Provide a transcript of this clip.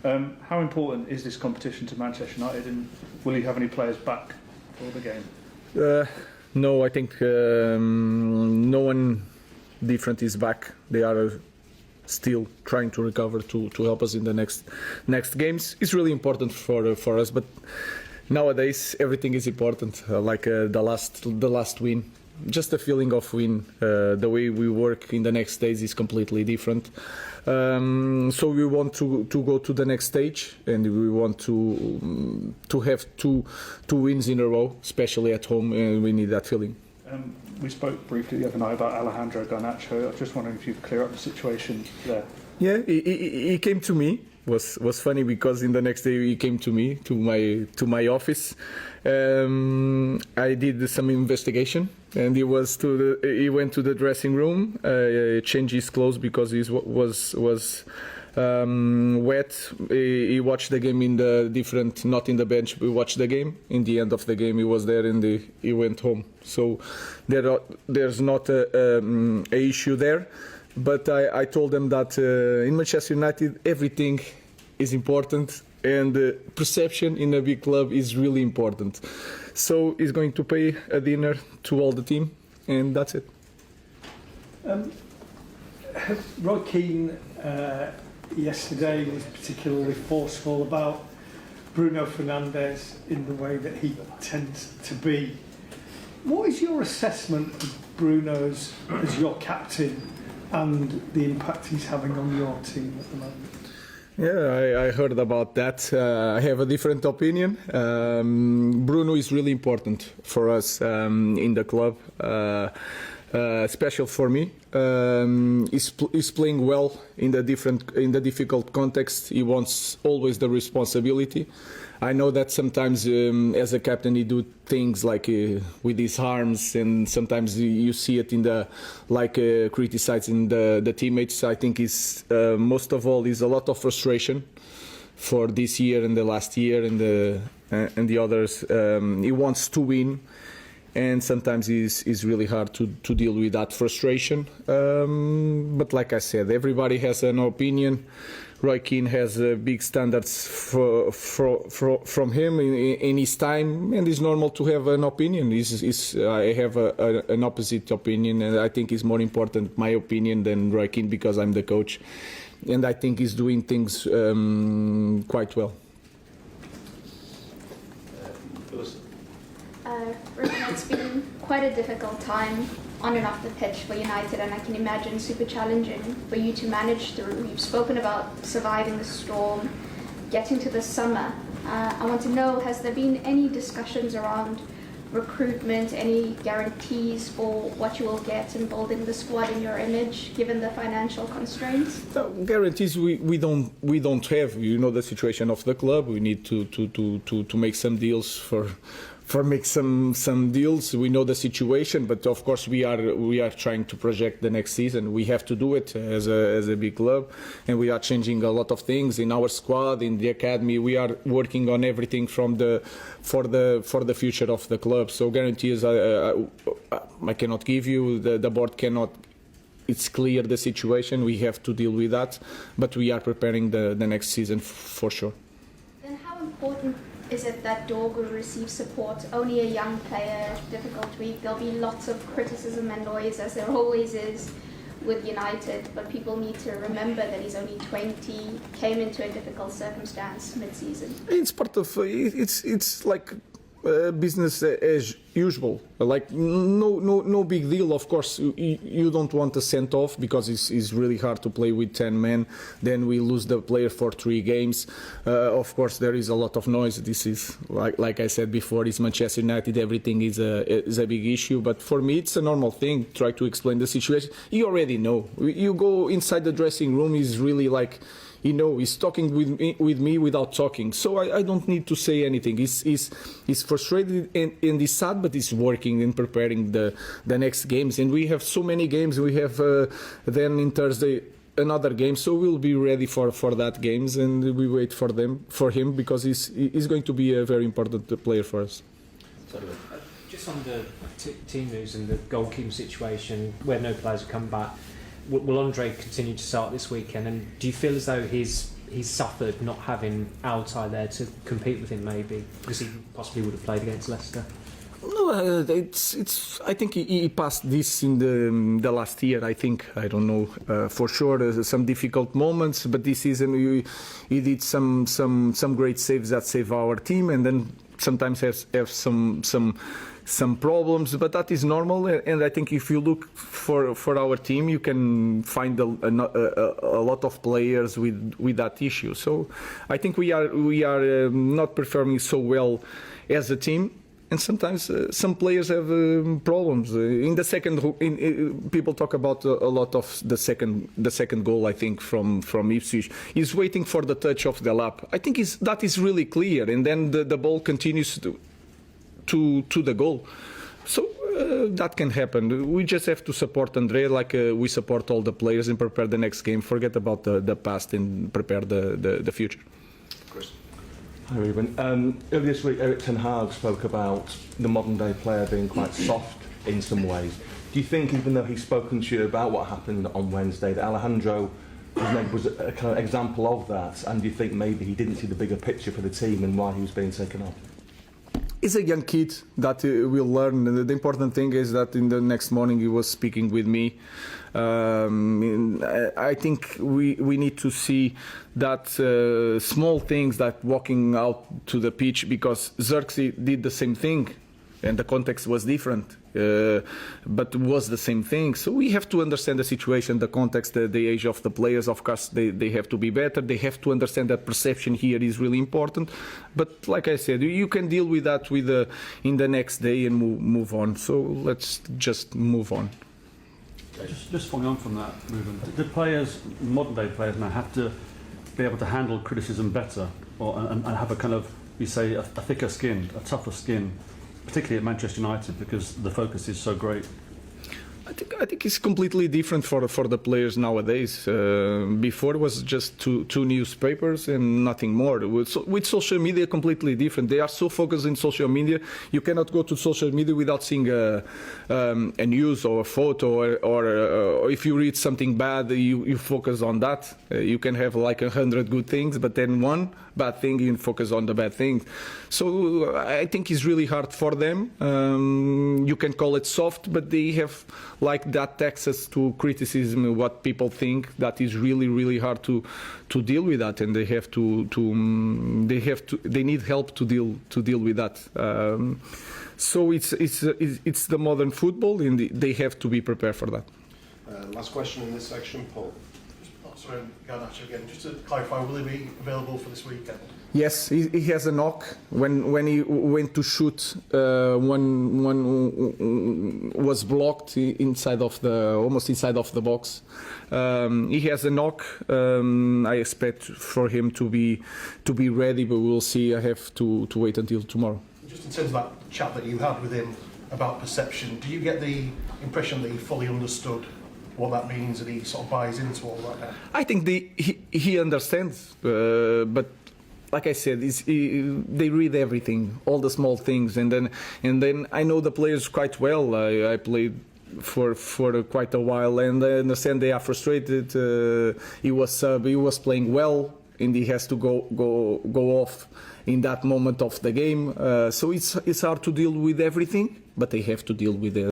How important is this competition to Manchester United, and will you have any players back for the game? No, I think no one different is back. They are still trying to recover to help us in the next games. It's really important for us, but nowadays everything is important. The last win, just the feeling of win. The way we work in the next days is completely different. So we want to go to the next stage, and we want to have two wins in a row, especially at home, and we need that feeling. We spoke briefly the other night about Alejandro Garnacho. I was just wondering if you could clear up the situation there. Yeah, he came to me. Was funny because in the next day he came to me to my office. I did some investigation, and he went to the dressing room, changed his clothes because he was wet. He watched the game not in the bench. We watched the game. In the end of the game, he was there, and he went home. So there's not a issue there. But I told them that in Manchester United everything is important, and perception in a big club is really important. So he's going to pay a dinner to all the team, and that's it. Roy Keane yesterday was particularly forceful about Bruno Fernandes in the way that he tends to be. What is your assessment of Bruno's as your captain and the impact he's having on your team at the moment? Yeah, I heard about that. I have a different opinion. Bruno is really important for us in the club, special for me. He's playing well in the difficult context. He wants always the responsibility. I know that sometimes as a captain he do things like with his arms, and sometimes you see it in the criticizing the teammates. I think it's most of all is a lot of frustration for this year and the last year and the others. He wants to win, and sometimes it's really hard to deal with that frustration. But like I said, everybody has an opinion. Roy Keane has big standards from him in his time, and it's normal to have an opinion. I have an opposite opinion, and I think it's more important, my opinion, than Roy Keane, because I'm the coach, and I think he's doing things quite well. Ruben, it's been quite a difficult time on and off the pitch for United, and I can imagine super challenging for you to manage through. You've spoken about surviving the storm, getting to the summer. I want to know, has there been any discussions around recruitment, any guarantees for what you will get in building the squad in your image, given the financial constraints? No, guarantees we don't have. You know the situation of the club. We need to make some deals for make some deals. We know the situation, but of course we are trying to project the next season. We have to do it as a big club, and we are changing a lot of things in our squad, in the academy. We are working on everything for the future of the club. So guarantees I cannot give you. The board cannot. It's clear the situation. We have to deal with that, but we are preparing the next season for sure. Then how important is it that Dorgu receives support? Only a young player, difficult week. There'll be lots of criticism and noise, as there always is with United, but people need to remember that he's only 20, came into a difficult circumstance mid-season. It's part of it's like business as usual. Like no big deal. Of course, you don't want a sent off because it's really hard to play with 10 men. Then we lose the player for 3 games. Of course, there is a lot of noise. This is like I said before. It's Manchester United. Everything is a big issue. But for me, it's a normal thing. Try to explain the situation. You already know. You go inside the dressing room. Is really like. He's talking with me without talking. So I don't need to say anything. He's frustrated and he's sad, but he's working and preparing the next games. And we have so many games. We have then in Thursday another game. So we'll be ready for that games, and we wait for him because he's going to be a very important player for us. Just on the team news and the goalkeeping situation, where no players have come back. Will Andre continue to start this weekend? And do you feel as though his he's suffered not having Altay there to compete with him, maybe because he possibly would have played against Leicester. No, it's. I think he passed this in the last year. I think I don't know for sure. Some difficult moments, but this season he did some great saves that save our team, and then sometimes have some problems. But that is normal. And I think if you look for our team, you can find a lot of players with that issue. So I think we are not performing so well as a team. And sometimes some players have problems. In the second, people talk about a lot of the second goal. I think from Ipswich, he's waiting for the touch of the lap. I think that is really clear, and then the ball continues to the goal. So that can happen. We just have to support Andre like we support all the players and prepare the next game. Forget about the past and prepare the future. Hi Ruben. Earlier this week, Erik ten Hag spoke about the modern day player being quite soft in some ways. Do you think, even though he's spoken to you about what happened on Wednesday, that Alejandro was a kind of example of that? And do you think maybe he didn't see the bigger picture for the team and why he was being taken off? He's a young kid that will learn. And the important thing is that in the next morning he was speaking with me. I think we need to see that small things, that walking out to the pitch, because Xerxes did the same thing and the context was different, but was the same thing. So we have to understand the situation, the context, the age of the players. Of course, they have to be better. They have to understand that perception here is really important. But like I said, you can deal with that in the next day and move on. So let's just move on. Just following on from that, Ruben, the players, modern day players now, have to be able to handle criticism better, and have a kind of, you say, a thicker skin, a tougher skin, particularly at Manchester United, because the focus is so great. I think it's completely different for the players nowadays. Before it was just two newspapers and nothing more. With social media, completely different. They are so focused in social media. You cannot go to social media without seeing a news or a photo, or if you read something bad, you focus on that. You can have like 100 good things, but then one bad thing, you focus on the bad things. So I think it's really hard for them. You can call it soft, but they have like that access to criticism, what people think, that is really, really hard to deal with that, and they need help to deal with that. So it's the modern football, and they have to be prepared for that. Last question in this section, Paul. Sorry, Garnacho again. Just to clarify, will he be available for this weekend? Yes, he has a knock. When he went to shoot, one was blocked almost inside of the box. He has a knock. I expect for him to be ready, but we'll see. I have to wait until tomorrow. Just in terms of that chat that you had with him about perception, do you get the impression that he fully understood what that means and he sort of buys into all that? I think he understands, but like I said, they read everything, all the small things, and then I know the players quite well. I played for quite a while, and I understand they are frustrated. He was playing well, and he has to go off in that moment of the game. So it's hard to deal with everything, but they have to deal with it.